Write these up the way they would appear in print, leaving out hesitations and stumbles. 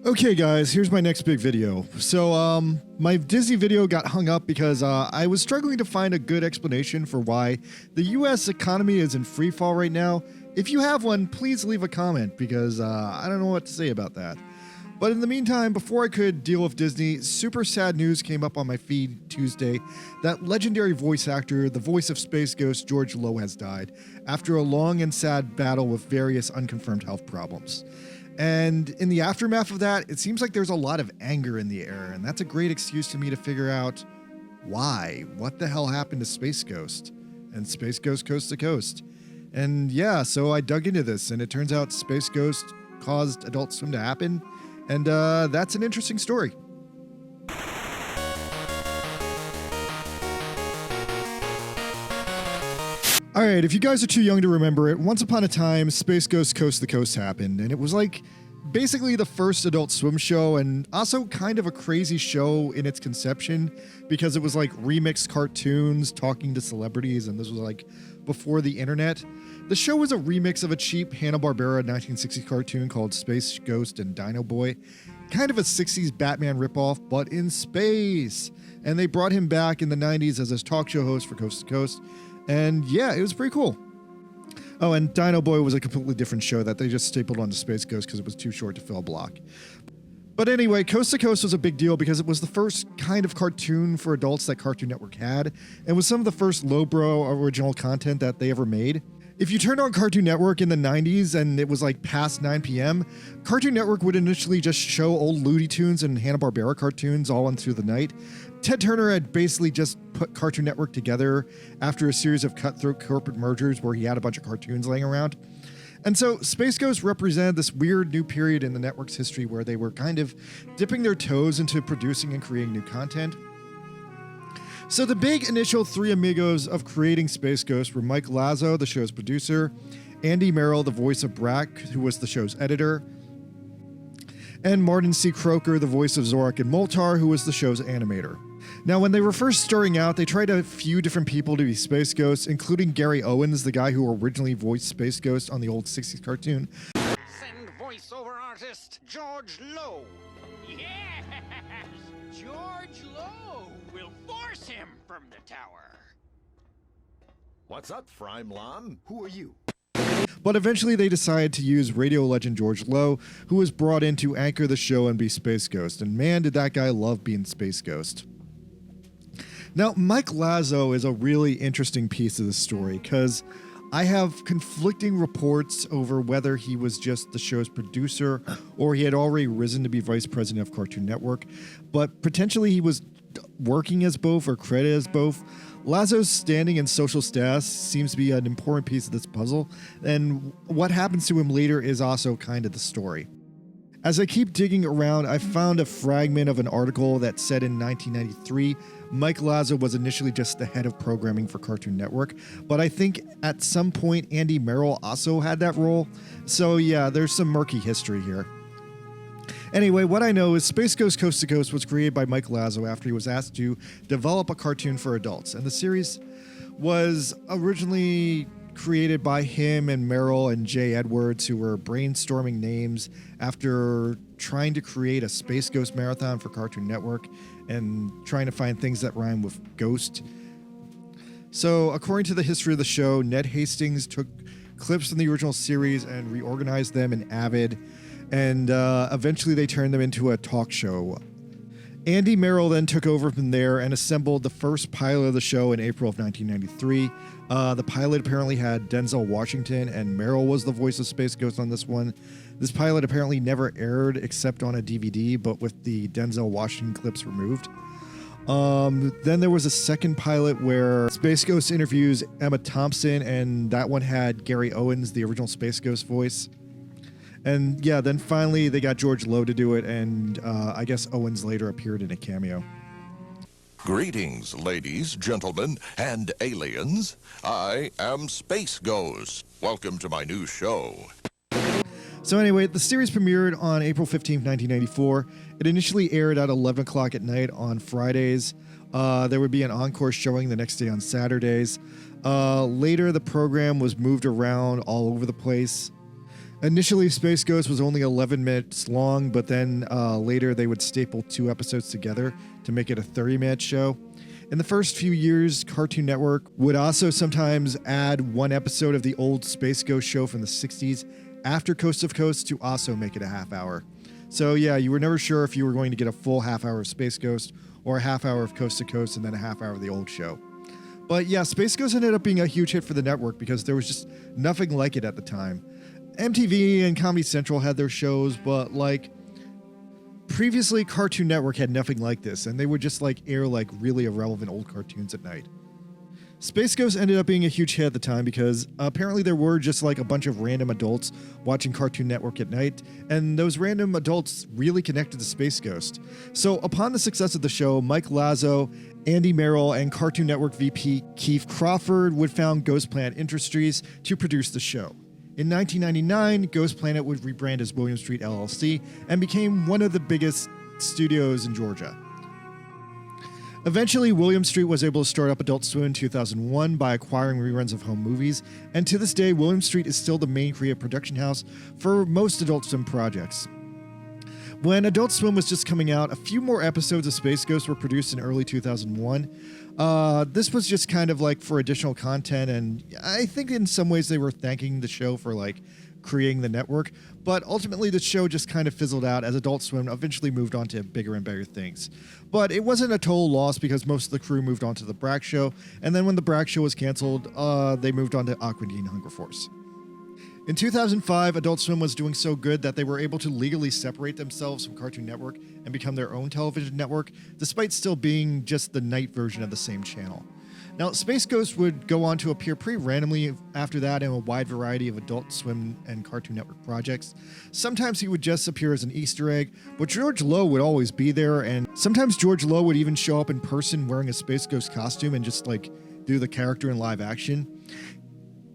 Okay guys, here's my next big video. So my Disney video got hung up because I was struggling to find a good explanation for why the US economy is in free fall right now. If you have one, please leave a comment because I don't know what to say about that. But in the meantime, before I could deal with Disney, super sad news came up on my feed Tuesday that legendary voice actor, the voice of Space Ghost George Lowe, has died after a long and sad battle with various unconfirmed health problems. And in the aftermath of that, it seems like there's a lot of anger in the air, and that's a great excuse to me to figure out why. What the hell happened to Space Ghost and Space Ghost Coast to Coast? And yeah, so I dug into this, and it turns out Space Ghost caused Adult Swim to happen, and that's an interesting story. Alright, if you guys are too young to remember it, once upon a time, Space Ghost Coast to Coast happened, and it was like basically the first Adult Swim show, and also kind of a crazy show in its conception, because it was like remixed cartoons talking to celebrities, and this was like before the internet. The show was a remix of a cheap Hanna-Barbera 1960s cartoon called Space Ghost and Dino Boy, kind of a 60s Batman ripoff, but in space. And they brought him back in the 90s as a talk show host for Coast to Coast. And yeah, it was pretty cool. Oh, and Dino Boy was a completely different show that they just stapled onto Space Ghost because it was too short to fill a block. But anyway, Coast to Coast was a big deal because it was the first kind of cartoon for adults that Cartoon Network had, and was some of the first lowbrow original content that they ever made. If you turned on Cartoon Network in the 90s and it was like past 9 p.m., Cartoon Network would initially just show old Looney Tunes and Hanna-Barbera cartoons all on through the night. Ted Turner had basically just put Cartoon Network together after a series of cutthroat corporate mergers where he had a bunch of cartoons laying around. And so Space Ghost represented this weird new period in the network's history where they were kind of dipping their toes into producing and creating new content. So the big initial three amigos of creating Space Ghost were Mike Lazo, the show's producer, Andy Merrill, the voice of Brak, who was the show's editor, and Martin C. Croker, the voice of Zorak and Moltar, who was the show's animator. Now, when they were first starting out, they tried a few different people to be Space Ghost, including Gary Owens, the guy who originally voiced Space Ghost on the old 60s cartoon. Send voiceover artist George Lowe. Yes! George Lowe will force him from the tower. What's up, Frimlon? Who are you? But eventually they decided to use radio legend George Lowe, who was brought in to anchor the show and be Space Ghost. And man, did that guy love being Space Ghost. Now, Mike Lazo is a really interesting piece of the story because I have conflicting reports over whether he was just the show's producer or he had already risen to be vice president of Cartoon Network, but potentially he was working as both or credited as both. Lazo's standing and social status seems to be an important piece of this puzzle, and what happens to him later is also kind of the story. As I keep digging around, I found a fragment of an article that said in 1993, Mike Lazo was initially just the head of programming for Cartoon Network, but I think at some point Andy Merrill also had that role, so yeah, there's some murky history here. Anyway, what I know is Space Ghost Coast to Coast was created by Mike Lazo after he was asked to develop a cartoon for adults, and the series was originally created by him and Merrill and Jay Edwards, who were brainstorming names after trying to create a Space Ghost marathon for Cartoon Network and trying to find things that rhyme with ghost. So, according to the history of the show, Ned Hastings took clips from the original series and reorganized them in Avid, and eventually they turned them into a talk show. Andy Merrill then took over from there and assembled the first pilot of the show in April of 1993. The pilot apparently had Denzel Washington, and Merrill was the voice of Space Ghost on this one. This pilot apparently never aired except on a DVD, but with the Denzel Washington clips removed. Then there was a second pilot where Space Ghost interviews Emma Thompson, and that one had Gary Owens, the original Space Ghost voice. And yeah, then finally they got George Lowe to do it, and I guess Owens later appeared in a cameo. Greetings, ladies, gentlemen, and aliens. I am Space Ghost. Welcome to my new show. So anyway, the series premiered on April 15, 1994. It initially aired at 11 o'clock at night on Fridays. There would be an encore showing the next day on Saturdays. Later, the program was moved around all over the place. Initially, Space Ghost was only 11 minutes long, but then later they would staple 2 episodes together to make it a 30-minute show. In the first few years, Cartoon Network would also sometimes add 1 episode of the old Space Ghost show from the 60s after Coast of Coast to also make it a half hour. So yeah, you were never sure if you were going to get a full half hour of Space Ghost or a half hour of Coast to Coast and then a half hour of the old show. But yeah, Space Ghost ended up being a huge hit for the network because there was just nothing like it at the time. MTV and Comedy Central had their shows, but like previously Cartoon Network had nothing like this, and they would just like air like really irrelevant old cartoons at night. Space Ghost ended up being a huge hit at the time because apparently there were just like a bunch of random adults watching Cartoon Network at night, and those random adults really connected to Space Ghost. So upon the success of the show, Mike Lazo, Andy Merrill, and Cartoon Network VP Keith Crawford would found Ghost Planet Industries to produce the show. In 1999, Ghost Planet would rebrand as William Street LLC and became one of the biggest studios in Georgia. Eventually, William Street was able to start up Adult Swim in 2001 by acquiring reruns of home movies, and to this day, William Street is still the main creative production house for most Adult Swim projects. When Adult Swim was just coming out, a few more episodes of Space Ghost were produced in early 2001. This was just kind of like for additional content, and I think in some ways they were thanking the show for like creating the network, but ultimately the show just kind of fizzled out as Adult Swim eventually moved on to bigger and better things. But it wasn't a total loss because most of the crew moved on to the Brak show, and then when the Brak show was canceled, they moved on to Aqua Teen Hunger Force. In 2005, Adult Swim was doing so good that they were able to legally separate themselves from Cartoon Network and become their own television network, despite still being just the night version of the same channel. Now, Space Ghost would go on to appear pretty randomly after that in a wide variety of Adult Swim and Cartoon Network projects. Sometimes he would just appear as an Easter egg, but George Lowe would always be there, and sometimes George Lowe would even show up in person wearing a Space Ghost costume and just like do the character in live action.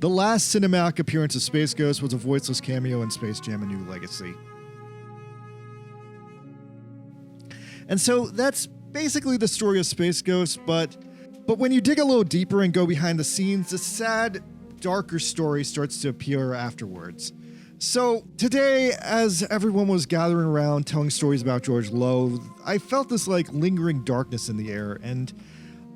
The last cinematic appearance of Space Ghost was a voiceless cameo in Space Jam: A New Legacy. And so that's basically the story of Space Ghost, but when you dig a little deeper and go behind the scenes, the sad, darker story starts to appear afterwards. So today, as everyone was gathering around telling stories about George Lowe, I felt this like lingering darkness in the air, and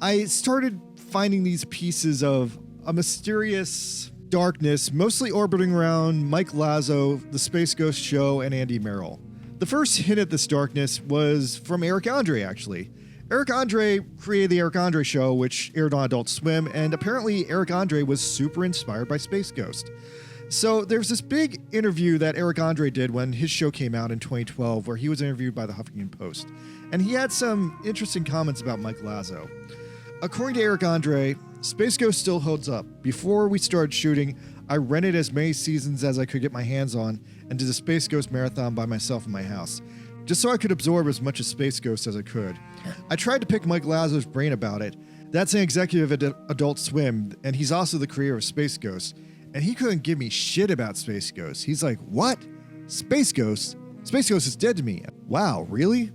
I started finding these pieces of a mysterious darkness, mostly orbiting around Mike Lazo, the Space Ghost show, and Andy Merrill. The first hint at this darkness was from Eric Andre, actually. Eric Andre created the Eric Andre Show, which aired on Adult Swim, and apparently Eric Andre was super inspired by Space Ghost. So there's this big interview that Eric Andre did when his show came out in 2012, where he was interviewed by the Huffington Post, and he had some interesting comments about Mike Lazo. According to Eric Andre, Space Ghost still holds up. Before we started shooting, I rented as many seasons as I could get my hands on and did a Space Ghost marathon by myself in my house, just so I could absorb as much of Space Ghost as I could. I tried to pick Mike Lazo's brain about it. That's an executive at Adult Swim, and he's also the creator of Space Ghost, and he couldn't give me shit about Space Ghost. He's like, what? Space Ghost? Space Ghost is dead to me. Wow, really?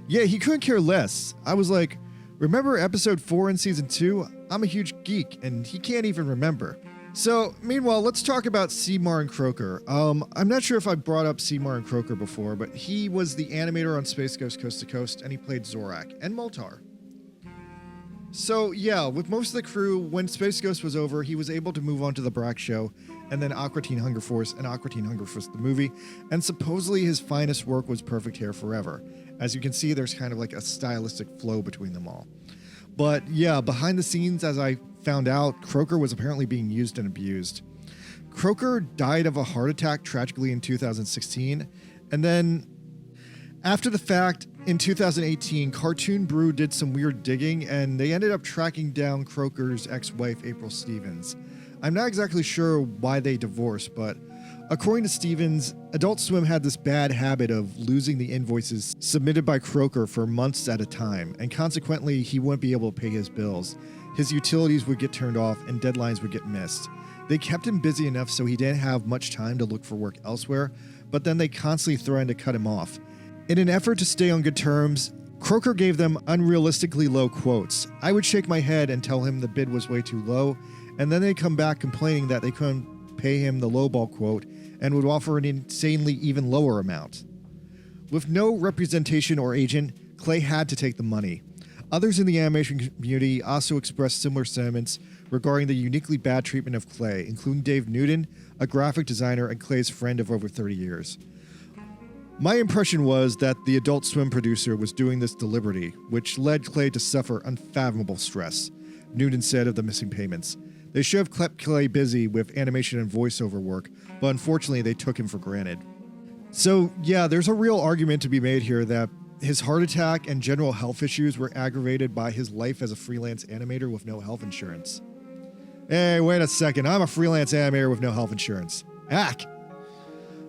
Yeah, he couldn't care less. I was like, remember episode 4 in season 2? I'm a huge geek, and he can't even remember. So, meanwhile, let's talk about Seymour and Croker. I'm not sure if I brought up Seymour and Croker before, but he was the animator on Space Ghost Coast to Coast, and he played Zorak and Moltar. So, yeah, with most of the crew, when Space Ghost was over, he was able to move on to the Brak show, and then Aqua Teen Hunger Force, and Aqua Teen Hunger Force the movie, and supposedly his finest work was Perfect Hair Forever. As you can see, there's kind of like a stylistic flow between them all. But yeah, behind the scenes, as I found out, Croker was apparently being used and abused. Croker died of a heart attack tragically in 2016, and then after the fact, in 2018, Cartoon Brew did some weird digging, and they ended up tracking down Croker's ex-wife, April Stevens. I'm not exactly sure why they divorced, but according to Stevens, Adult Swim had this bad habit of losing the invoices submitted by Croker for months at a time, and consequently, he wouldn't be able to pay his bills. His utilities would get turned off, and deadlines would get missed. They kept him busy enough so he didn't have much time to look for work elsewhere, but then they constantly threatened to cut him off. In an effort to stay on good terms, Croker gave them unrealistically low quotes. I would shake my head and tell him the bid was way too low, and then they'd come back complaining that they couldn't pay him the lowball quote, and would offer an insanely even lower amount. With no representation or agent, Clay had to take the money. Others in the animation community also expressed similar sentiments regarding the uniquely bad treatment of Clay, including Dave Newton, a graphic designer and Clay's friend of over 30 years. My impression was that the Adult Swim producer was doing this deliberately, which led Clay to suffer unfathomable stress, Newton said of the missing payments. They should have kept Clay busy with animation and voiceover work, but unfortunately they took him for granted. So yeah, there's a real argument to be made here that his heart attack and general health issues were aggravated by his life as a freelance animator with no health insurance. Hey, wait a second, I'm a freelance animator with no health insurance. Hack!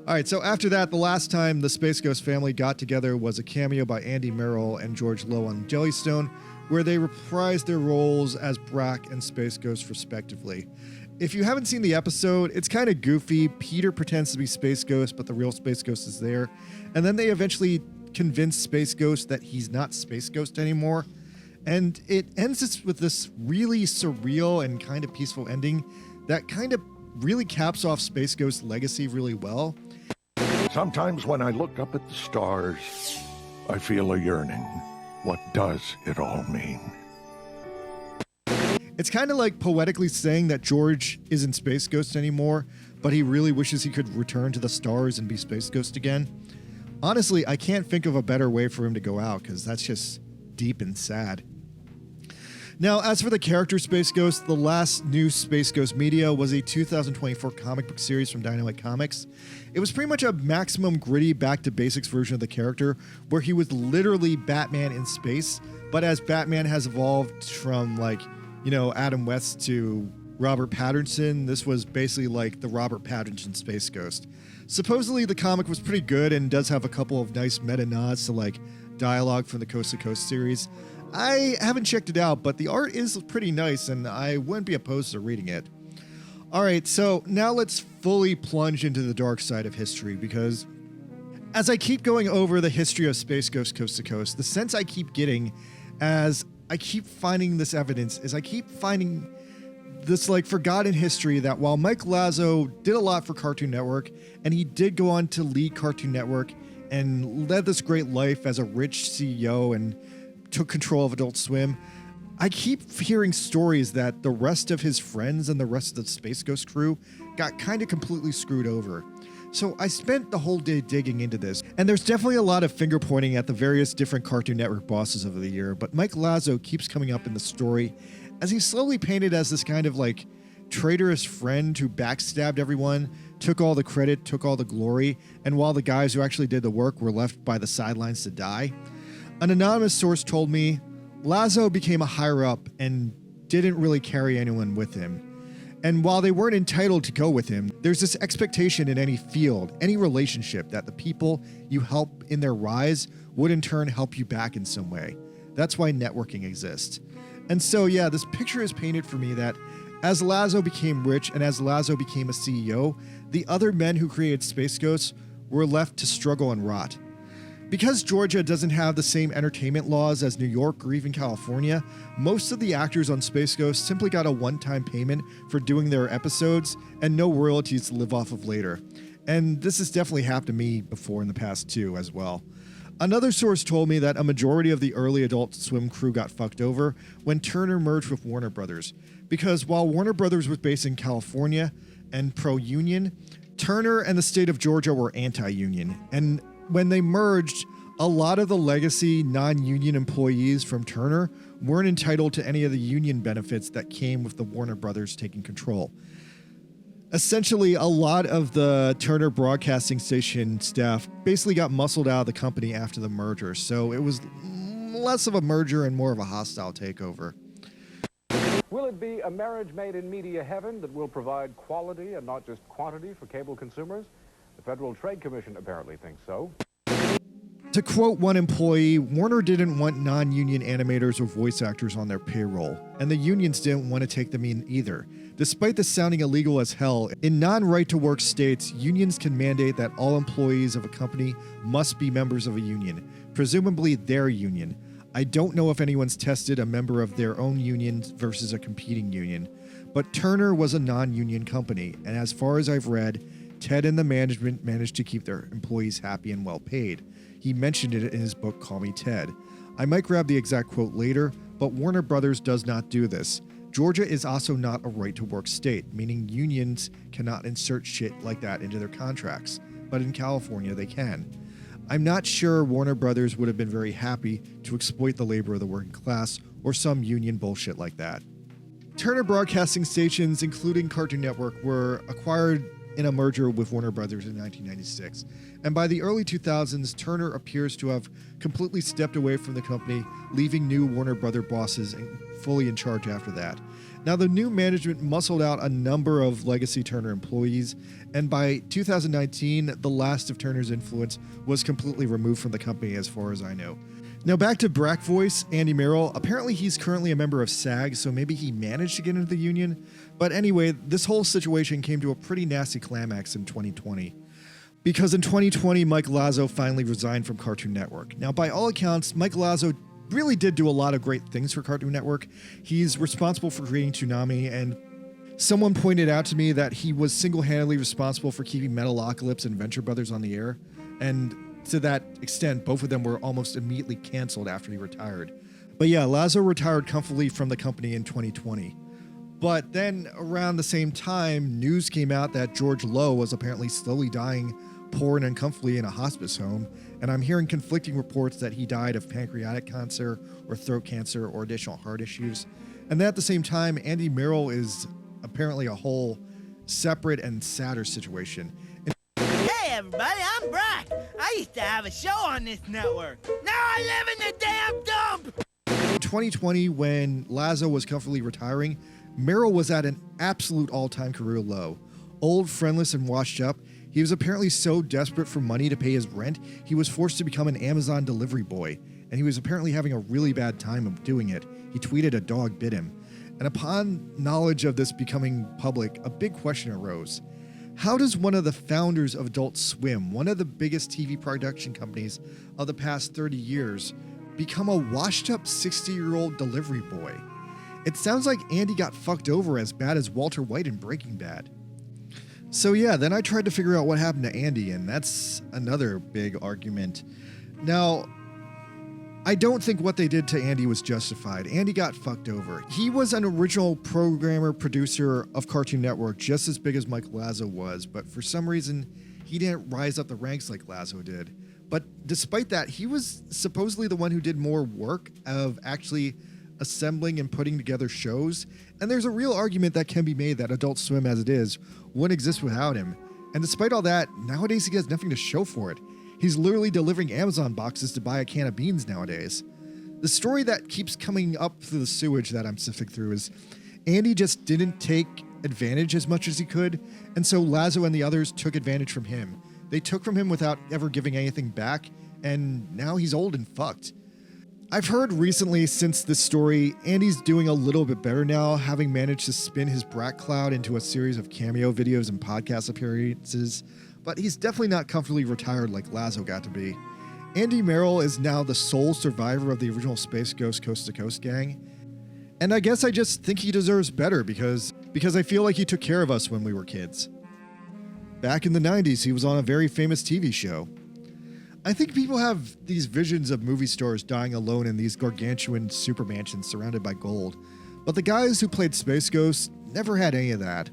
Alright, so after that, the last time the Space Ghost family got together was a cameo by Andy Merrill and George Lowe on Jellystone, where they reprised their roles as Brak and Space Ghost respectively. If you haven't seen the episode, it's kind of goofy. Peter pretends to be Space Ghost, but the real Space Ghost is there. And then they eventually convince Space Ghost that he's not Space Ghost anymore. And it ends with this really surreal and kind of peaceful ending that kind of really caps off Space Ghost's legacy really well. Sometimes when I look up at the stars, I feel a yearning. What does it all mean? It's kind of like poetically saying that George isn't Space Ghost anymore, but he really wishes he could return to the stars and be Space Ghost again. Honestly, I can't think of a better way for him to go out, because that's just deep and sad. Now, as for the character Space Ghost, the last new Space Ghost media was a 2024 comic book series from Dynamite Comics. It was pretty much a maximum gritty back-to-basics version of the character, where he was literally Batman in space, but as Batman has evolved from, Adam West to Robert Pattinson, this was basically like the Robert Pattinson Space Ghost. Supposedly, the comic was pretty good and does have a couple of nice meta-nods to, dialogue from the Coast to Coast series. I haven't checked it out, but the art is pretty nice, and I wouldn't be opposed to reading it. Alright, so now let's fully plunge into the dark side of history, because as I keep going over the history of Space Ghost Coast to Coast, the sense I keep getting as I keep finding this evidence is I keep finding this forgotten history that while Mike Lazo did a lot for Cartoon Network, and he did go on to lead Cartoon Network and led this great life as a rich CEO and took control of Adult Swim, I keep hearing stories that the rest of his friends and the rest of the Space Ghost crew got kind of completely screwed over. So I spent the whole day digging into this, and there's definitely a lot of finger pointing at the various different Cartoon Network bosses over the year, but Mike Lazo keeps coming up in the story as he's slowly painted as this kind of traitorous friend who backstabbed everyone, took all the credit, took all the glory, and while the guys who actually did the work were left by the sidelines to die. An anonymous source told me Lazo became a higher-up and didn't really carry anyone with him. And while they weren't entitled to go with him, there's this expectation in any field, any relationship, that the people you help in their rise would in turn help you back in some way. That's why networking exists. And so, yeah, this picture is painted for me that as Lazo became rich and as Lazo became a CEO, the other men who created Space Ghosts were left to struggle and rot. Because Georgia doesn't have the same entertainment laws as New York or even California, most of the actors on Space Ghost simply got a one-time payment for doing their episodes and no royalties to live off of later. And this has definitely happened to me before in the past too as well. Another source told me that a majority of the early Adult Swim crew got fucked over when Turner merged with Warner Brothers. Because while Warner Brothers was based in California and pro-union, Turner and the state of Georgia were anti-union. And when they merged, a lot of the legacy non-union employees from Turner weren't entitled to any of the union benefits that came with the Warner Brothers taking control. Essentially, a lot of the Turner Broadcasting Station staff basically got muscled out of the company after the merger, so it was less of a merger and more of a hostile takeover. Will it be a marriage made in media heaven that will provide quality and not just quantity for cable consumers? The Federal Trade Commission apparently thinks so. To quote one employee, Warner didn't want non-union animators or voice actors on their payroll, and the unions didn't want to take them in either. Despite this sounding illegal as hell, in non-right-to-work states, unions can mandate that all employees of a company must be members of a union, presumably their union. I don't know if anyone's tested a member of their own union versus a competing union, but Turner was a non-union company, and as far as I've read, Ted and the management managed to keep their employees happy and well paid. He mentioned it in his book, Call Me Ted. I might grab the exact quote later, but Warner Brothers does not do this. Georgia is also not a right-to-work state, meaning unions cannot insert shit like that into their contracts. But in California, they can. I'm not sure Warner Brothers would have been very happy to exploit the labor of the working class or some union bullshit like that. Turner Broadcasting Stations, including Cartoon Network, were acquired in a merger with Warner Brothers in 1996. And by the early 2000s, Turner appears to have completely stepped away from the company, leaving new Warner Brother bosses fully in charge after that. Now, the new management muscled out a number of legacy Turner employees, and by 2019, the last of Turner's influence was completely removed from the company as far as I know. Now back to Brak voice, Andy Merrill. Apparently he's currently a member of SAG, so maybe he managed to get into the union. But anyway, this whole situation came to a pretty nasty climax in 2020. Because in 2020, Mike Lazo finally resigned from Cartoon Network. Now, by all accounts, Mike Lazo really did do a lot of great things for Cartoon Network. He's responsible for creating Toonami, and someone pointed out to me that he was single-handedly responsible for keeping Metalocalypse and Venture Brothers on the air. And to that extent, both of them were almost immediately canceled after he retired. But yeah, Lazo retired comfortably from the company in 2020. But then around the same time, news came out that George Lowe was apparently slowly dying poor and uncomfortably in a hospice home, and I'm hearing conflicting reports that he died of pancreatic cancer or throat cancer or additional heart issues. And then at the same time, Andy Merrill is apparently a whole separate and sadder situation. Hey everybody, I'm Brak. I used to have a show on this network. Now I live in the damn dump! In 2020, when Lazo was comfortably retiring, Merrill was at an absolute all-time career low. Old, friendless, and washed up, he was apparently so desperate for money to pay his rent, he was forced to become an Amazon delivery boy, and he was apparently having a really bad time of doing it. He tweeted a dog bit him. And upon knowledge of this becoming public, a big question arose. How does one of the founders of Adult Swim, one of the biggest TV production companies of the past 30 years, become a washed-up 60-year-old delivery boy? It sounds like Andy got fucked over as bad as Walter White in Breaking Bad. So yeah, then I tried to figure out what happened to Andy, and that's another big argument. Now, I don't think what they did to Andy was justified. Andy got fucked over. He was an original programmer, producer of Cartoon Network, just as big as Mike Lazo was, but for some reason, he didn't rise up the ranks like Lazo did. But despite that, he was supposedly the one who did more work of actually assembling and putting together shows, and there's a real argument that can be made that Adult Swim as it is wouldn't exist without him. And despite all that, nowadays he has nothing to show for it. He's literally delivering Amazon boxes to buy a can of beans nowadays. The story that keeps coming up through the sewage that I'm sifting through is Andy just didn't take advantage as much as he could, and so Lazo and the others took advantage from him. They took from him without ever giving anything back, and now he's old and fucked. I've heard recently since this story, Andy's doing a little bit better now, having managed to spin his Brak cloud into a series of cameo videos and podcast appearances, but he's definitely not comfortably retired like Lazo got to be. Andy Merrill is now the sole survivor of the original Space Ghost Coast to Coast gang, and I guess I just think he deserves better because I feel like he took care of us when we were kids. Back in the 90s, he was on a very famous TV show. I think people have these visions of movie stars dying alone in these gargantuan super mansions surrounded by gold, but the guys who played Space Ghost never had any of that.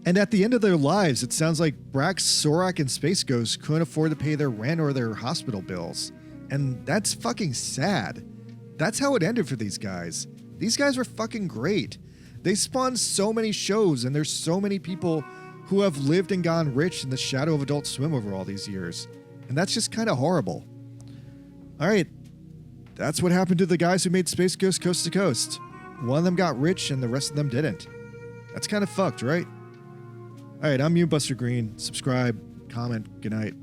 And at the end of their lives, it sounds like Brak, Zorak, and Space Ghost couldn't afford to pay their rent or their hospital bills. And that's fucking sad. That's how it ended for these guys. These guys were fucking great. They spawned so many shows, and there's so many people who have lived and gone rich in the shadow of Adult Swim over all these years. And that's just kind of horrible. All right, that's what happened to the guys who made Space Ghost Coast to Coast. One of them got rich and the rest of them didn't. That's kind of fucked, right? All right, I'm Buster Green. Subscribe, comment. Good night.